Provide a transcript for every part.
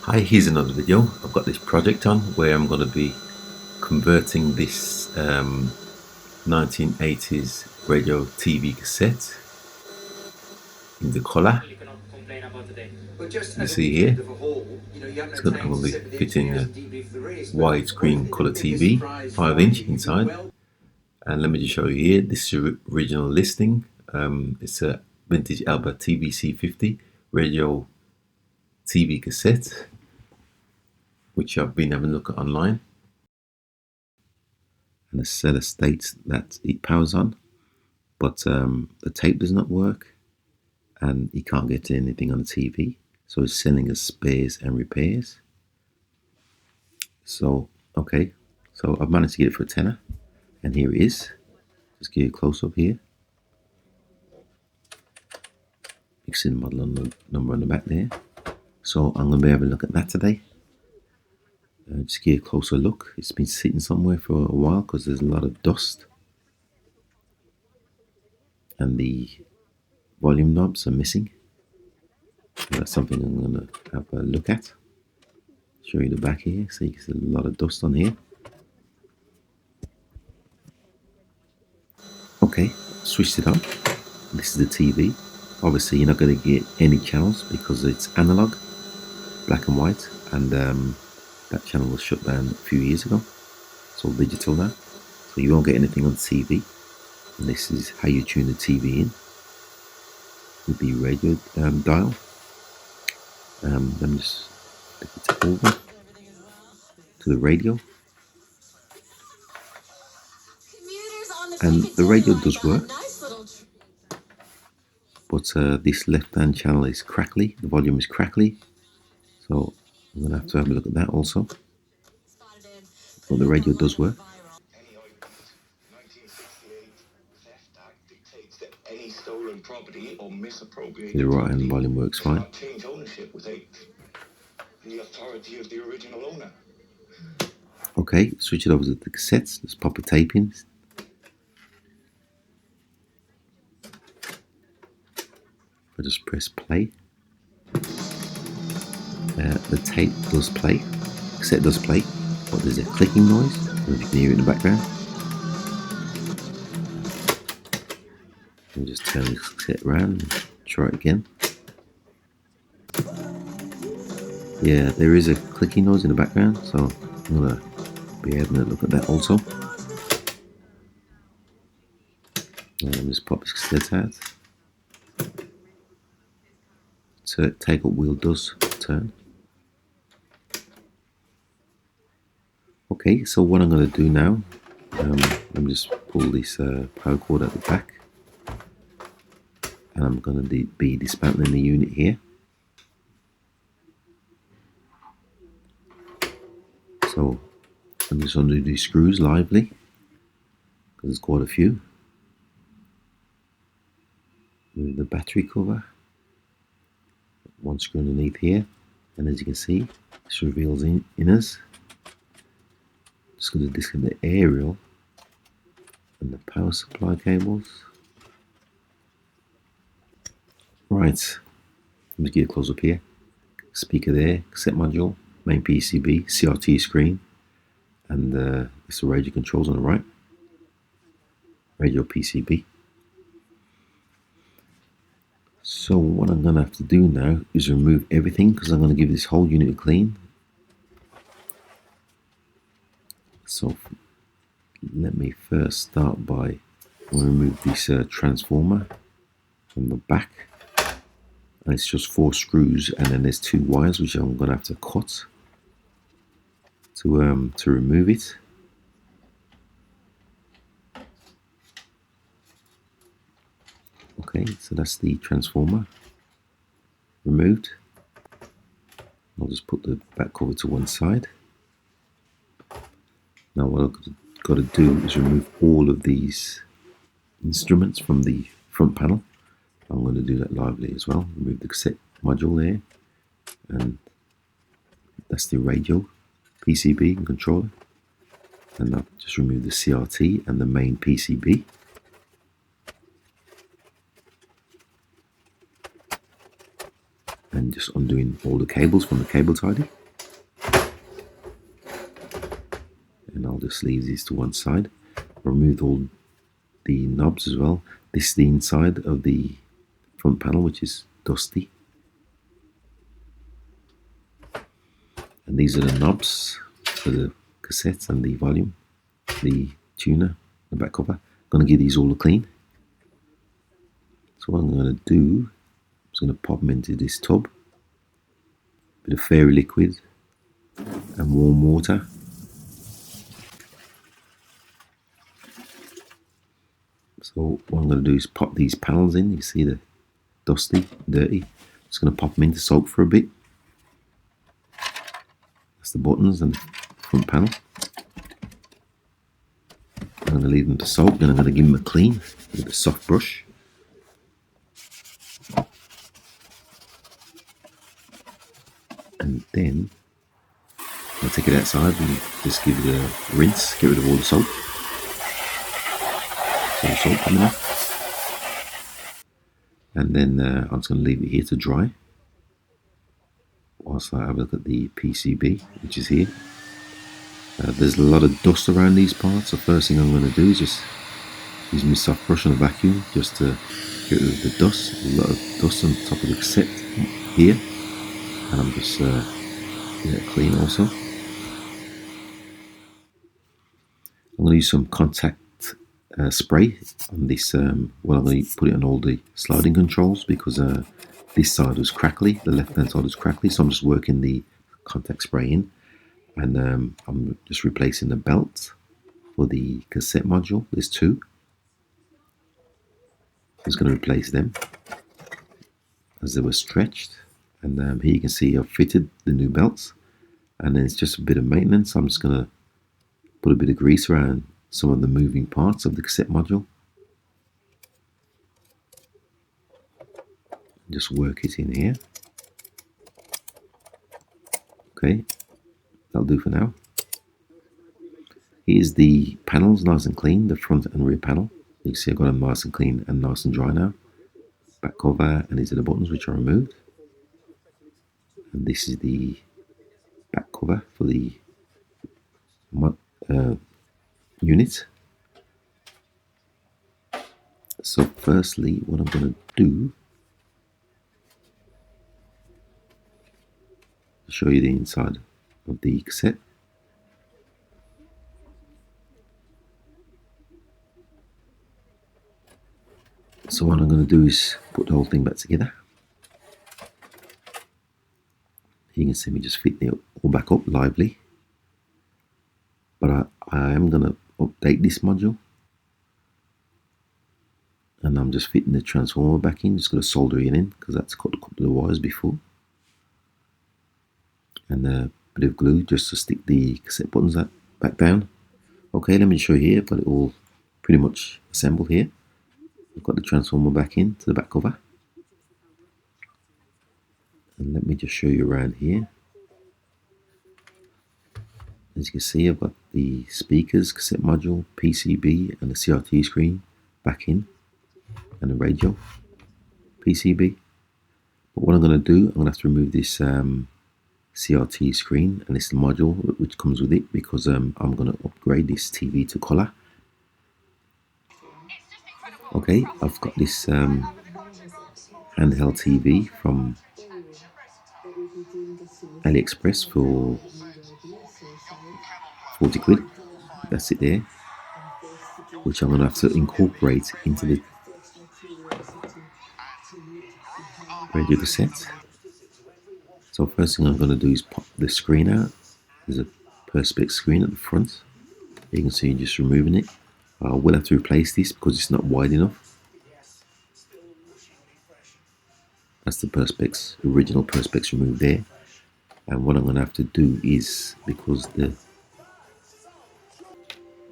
Hi, here's another video. I've got this project on where I'm going to be converting this 1980s radio TV cassette into colour. You see here, I'm going to be fitting a widescreen colour TV, 5-inch inside. And let me just show you here, this is the original listing. It's a vintage Alba TVC50 radio TV cassette, which I've been having a look at online. And the seller states that it powers on, but the tape does not work and you can't get anything on the TV, so it's selling us spares and repairs. So okay, so I've managed to get it for a tenner, and here it is. Just give you a close up here. You can see the model number on the back there. So I'm going to be having a look at that today. Just give you a closer look. It's been sitting somewhere for a while because there's a lot of dust, and the volume knobs are missing. So that's something I'm going to have a look at. Show you the back here. So you can see a lot of dust on here. Okay, switched it on. This is the TV. Obviously you're not going to get any channels because it's analog, black and white, and that channel was shut down a few years ago. It's all digital now, so you won't get anything on TV. And this is how you tune the TV in with the radio dial. Let me just pick it over to the radio, and the radio does work, but this left hand channel is crackly, the volume is crackly, so I'm going to have a look at that also. But the radio does work. The right hand volume works fine. Okay, switch it over to the cassettes. Let's pop the tape in. I just press play. The tape does play, cassette does play, but there's a clicking noise. I don't know if you can hear it in the background. I'll just turn the cassette around and try it again. Yeah, there is a clicking noise in the background, so I'm going to be having a look at that also. Let me just pop this cassette out. So take up wheel does turn. Okay, so what I'm going to do now, let me just pull this power cord at the back, and I'm going to be dismantling the unit here. So I'm just going to do these screws lively, because there's quite a few. Move the battery cover, one screw underneath here, and as you can see, this reveals inners. Just going to disconnect the aerial and the power supply cables. Right, let me get a close up here. Speaker there, cassette module, main PCB, CRT screen, and it's the radio controls on the right. Radio PCB. So what I'm going to have to do now is remove everything, because I'm going to give this whole unit a clean. So let me first start by remove this transformer from the back, and it's just 4 screws, and then there's 2 wires which I'm going to have to cut to remove it. Okay, so that's the transformer removed. I'll just put the back cover to one side. Now what I've got to do is remove all of these instruments from the front panel. I'm going to do that lively as well. Remove the cassette module there, and that's the radio PCB and controller. And I've just removed the CRT and the main PCB. And just undoing all the cables from the cable tidy. I'll just leave this to one side. Remove all the knobs as well. This is the inside of the front panel, which is dusty. And these are the knobs for the cassettes and the volume, the tuner, the back cover. I'm going to give these all a clean. So what I'm going to do, I'm just going to pop them into this tub. Bit of fairy liquid and warm water. So what I'm going to do is pop these panels in. You see they're dusty, dirty. Just going to pop them in to soak for a bit. That's the buttons and the front panel. I'm going to leave them to soak, then I'm going to give them a clean with a soft brush. And then I'll take it outside and just give it a rinse, get rid of all the salt. So the salt coming off. And then I'm just going to leave it here to dry whilst I have a look at the PCB, which is here. There's a lot of dust around these parts, so first thing I'm going to do is just use my soft brush on a vacuum just to get rid of the dust. There's a lot of dust on top of the cassette here, and I'm just getting it clean also. I'm going to use some contact spray on this. Well, I'm going to put it on all the sliding controls because this side was crackly, the left hand side was crackly, so I'm just working the contact spray in. And I'm just replacing the belt for the cassette module. There's two. I'm just going to replace them as they were stretched. And here you can see I've fitted the new belts. And then it's just a bit of maintenance. I'm just going to put a bit of grease around some of the moving parts of the cassette module. Just work it in here. Okay. That'll do for now. Here's the panels, nice and clean, the front and rear panel. You can see I've got them nice and clean and nice and dry now. Back cover, and these are the buttons which are removed. And this is the back cover for the unit. So firstly, what I'm going to do is show you the inside of the cassette. So what I'm going to do is put the whole thing back together. You can see me just fitting it all back up lively. But I am going to update this module. And I'm just fitting the transformer back in. Just going to solder it in because that's cut a couple of wires before. And a bit of glue just to stick the cassette buttons back down. Okay, let me show you here. I've got it all pretty much assembled here. I've got the transformer back in to the back cover. And let me just show you around here. As you can see, I've got the speakers, cassette module, PCB, and the CRT screen back in, and the radio PCB. But what I'm going to do, I'm going to have to remove this CRT screen and this module which comes with it because I'm going to upgrade this TV to color. Okay, I've got this handheld TV from AliExpress for 40 quid. That's it there, which I'm going to have to incorporate into the radio cassette. So first thing I'm going to do is pop the screen out. There's a perspex screen at the front. You can see just removing it. I will have to replace this because it's not wide enough. That's the perspex, original perspex removed there. And what I'm going to have to do is, because the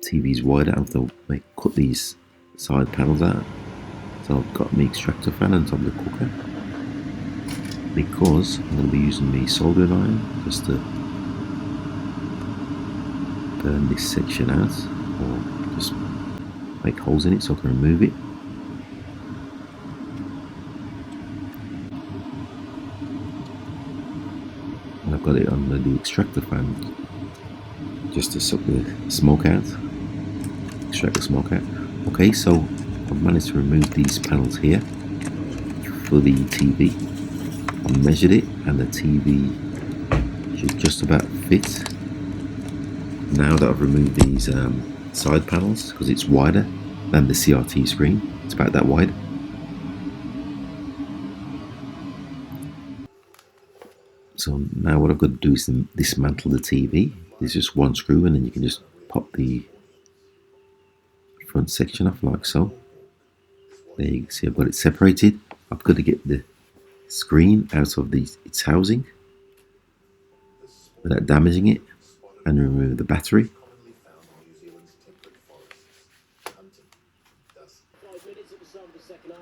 TV is wider, I have to cut these side panels out. So I've got my extractor fan on top of the cooker. Because I'm going to be using my soldering iron just to burn this section out, or just make holes in it so I can remove it. And I've got it on the extractor fan just to suck the smoke out, extract the smoke out. Okay, so I've managed to remove these panels here for the TV. I measured it and the TV should just about fit. Now that I've removed these side panels, because it's wider than the CRT screen, it's about that wide. So now what I've got to do is dismantle the TV. There's just one screw and then you can just pop the front section off like so. There you can see I've got it separated. I've got to get the screen out of its housing without damaging it and remove the battery.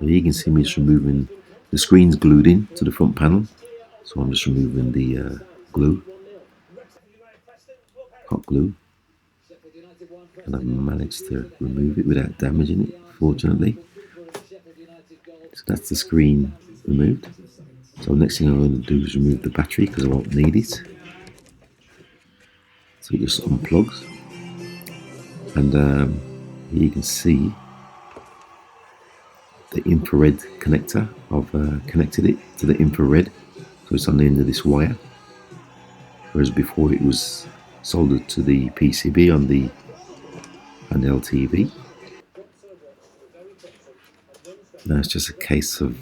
So you can see me just removing the screen's glued in to the front panel, so I'm just removing the glue, hot glue, and I've managed to remove it without damaging it, fortunately. So that's the screen removed. So next thing I'm going to do is remove the battery because I won't need it. So it just unplugs, and here you can see the infrared connector. I've connected it to the infrared, so it's on the end of this wire, whereas before it was soldered to the PCB on the handheld TV. Now it's just a case of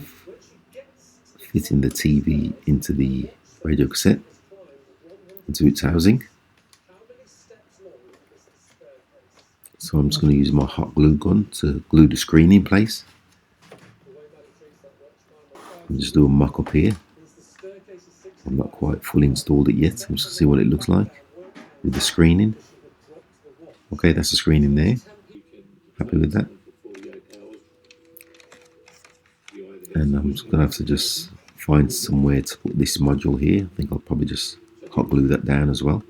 fitting the TV into the radio cassette, into its housing. So I'm just going to use my hot glue gun to glue the screen in place. And just do a mock up here. I'm not quite fully installed it yet. I'm just going to see what it looks like with the screening. Okay, that's the screening there. Happy with that. And I'm just going to have to just find somewhere to put this module here. I think I'll probably just hot glue that down as well.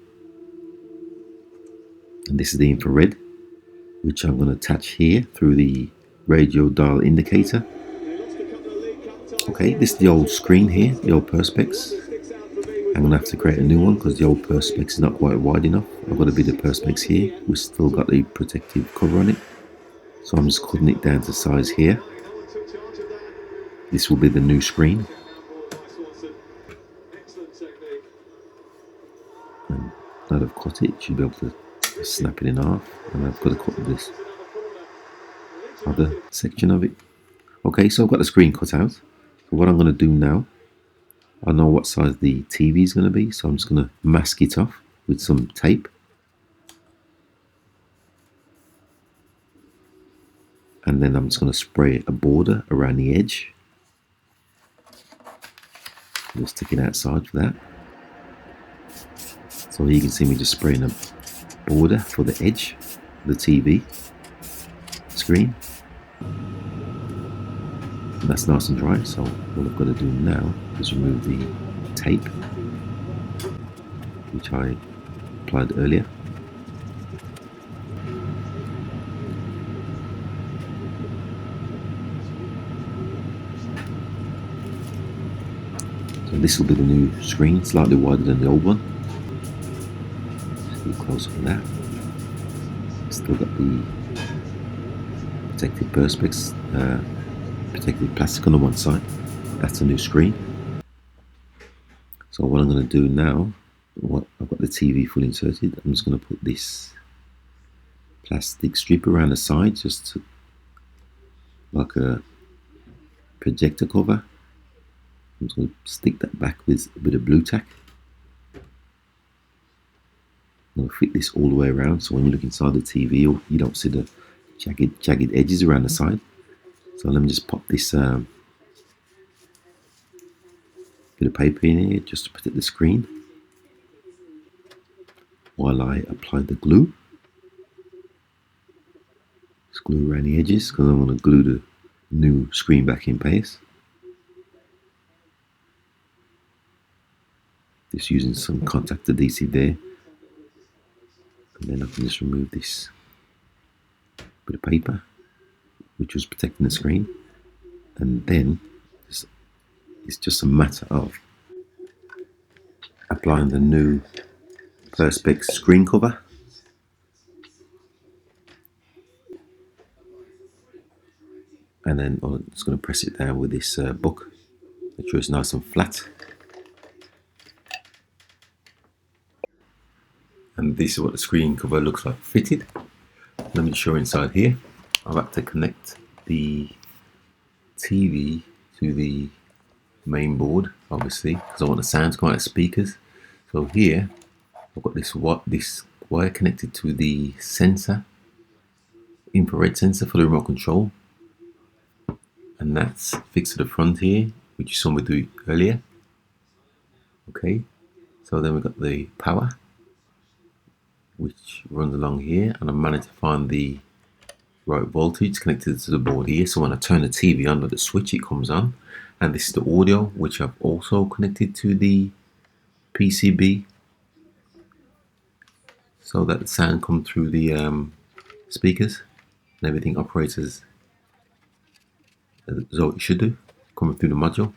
And this is the infrared, which I'm going to attach here through the radio dial indicator. Okay, this is the old screen here, the old Perspex. I'm going to have to create a new one because the old Perspex is not quite wide enough. I've got a bit of Perspex here. We've still got the protective cover on it. So I'm just cutting it down to size here. This will be the new screen. And now that I've cut it, you should be able to snap it in half. And I've got to cut this other section of it. Okay, so I've got the screen cut out. So what I'm going to do now, I know what size the TV is going to be, so I'm just going to mask it off with some tape. And then I'm just going to spray a border around the edge. Just stick it outside for that. So here you can see me just spraying a border for the edge of the TV screen. And that's nice and dry, so all I've got to do now is remove the tape, which I applied earlier. So this will be the new screen, slightly wider than the old one. Just a little closer for that. Still got the protective Perspex, protective plastic on the one side. That's a new screen. So what I'm going to do now, I've got the TV fully inserted. I'm just going to put this plastic strip around the side, just like a projector cover. I'm just going to stick that back with a bit of blue tack. I'm going to fit this all the way around, so when you look inside the TV, you don't see the jagged edges around the side. So let me just pop this bit of paper in here just to protect the screen while I apply the glue. Just glue around the edges because I want to glue the new screen back in place. Just using some contact adhesive there. And then I can just remove this bit of paper which was protecting the screen, and then it's just a matter of applying the new Perspex screen cover and then I'm just going to press it down with this book. Make sure it's nice and flat. And this is what the screen cover looks like fitted. Let me show inside here. I've had to connect the TV to the main board, obviously, because I want the sound to come out of speakers. So here I've got this wire connected to the sensor, infrared sensor for the remote control, and that's fixed to the front here, which you saw me do earlier. Okay, so then we've got the power, which runs along here, and I managed to find the right voltage connected to the board here. So when I turn the TV on with the switch, it comes on. And this is the audio, which I've also connected to the PCB, so that the sound comes through the speakers and everything operates as it should do, coming through the module.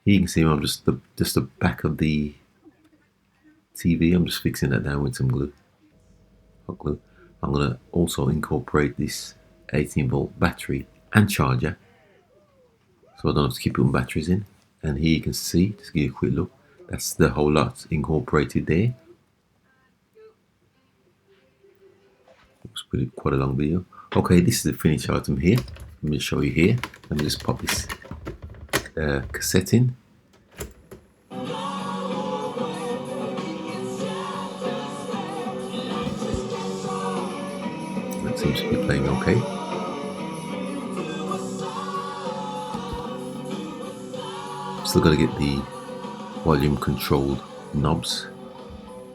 Here you can see I'm just the back of the TV. I'm just fixing that down with some glue, hot glue. I'm going to also incorporate this 18-volt battery and charger, so I don't have to keep putting batteries in. And here you can see, just give you a quick look, that's the whole lot incorporated there. Looks quite a long video. Okay, this is the finished item here. Let me show you here. Let me just pop this cassette in. That seems to be playing okay. Still got to get the volume controlled knobs.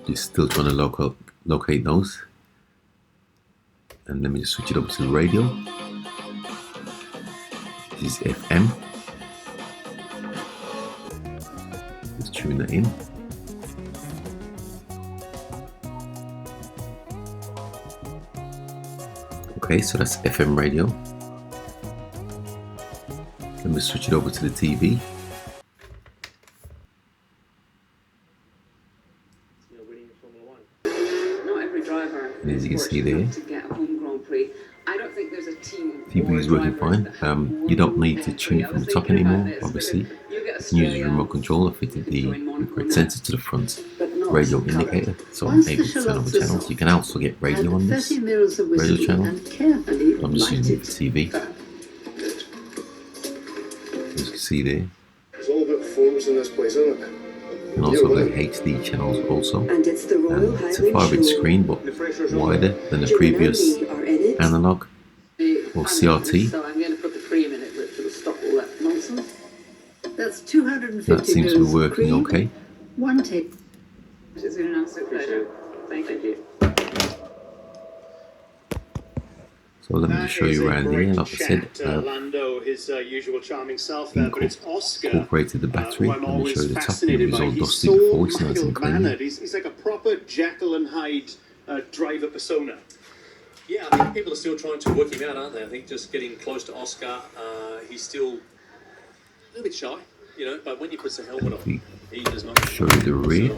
Just still trying to locate those. And let me just switch it up to the radio. This is FM. Just tune that in. Okay, so that's FM radio. Let me switch it over to the TV. And as you can see there, TV is working fine. You don't need to tune it from the top anymore, obviously. You can use your remote control. I fitted the infrared sensor to the front radio indicator, so I'm able to turn over channels. You can also get radio on this radio channel. I'm just using it for TV. As you can see there. There's all about forms in this place, isn't it? And also the HD channels also. It's a 5-inch screen, but wider than the previous analog or CRT. So I'm going to put the cream in it, which will stop all that nonsense. That's 250 That seems to be working okay. One tape. It's been an absolute pleasure. Thank you. So let me just show you around here. Like I said, Lando, his usual charming self there, but it's Oscar. Incorporated the battery. Let me show you the top. It was all dusty so before. It's nice and clean. He's like a proper Jekyll and Hyde driver persona. Yeah, I think people are still trying to work him out, aren't they? I think just getting close to Oscar, he's still a little bit shy, you know, but when he puts a helmet on, he does not show you the rear.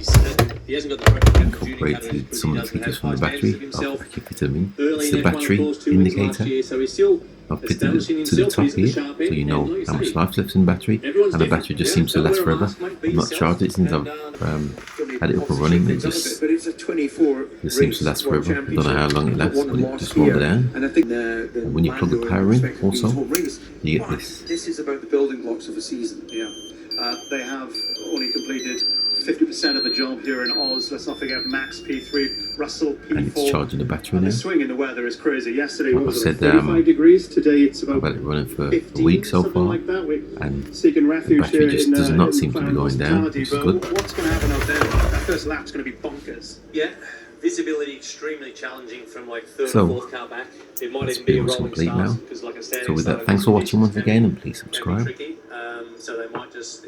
So, he hasn't got the correct Incorporated some of the features from the battery. I'll fit them in. It's the battery indicator. So he's still I've fitted it to the top here, so you know how much life left in the battery, and the battery just seems to last forever. I've not charged it since I've had it up and running. It just seems to last forever. I don't know how long it lasts, but it just rolled it down. And when you plug the power in, also, you get this. This is about the building blocks of a season. Yeah. They have only completed 50% of the job here in Oz. Let's not forget Max P3, Russell P4. And it's charging the battery now. The swing in the weather is crazy. Yesterday Like was I said, 35 degrees. Today it's about I've had it running for 15, a week so something far, like that. and seeking the refuge battery here just in, does not in seem to be going down, which is good. What's going to happen out there? That first lap's going to be bonkers. Yeah, visibility extremely challenging from like third So, or fourth car back. It might that's even be a pretty much rolling complete start, now. because like I said, So with that, thanks for watching once again, and please subscribe. So they might just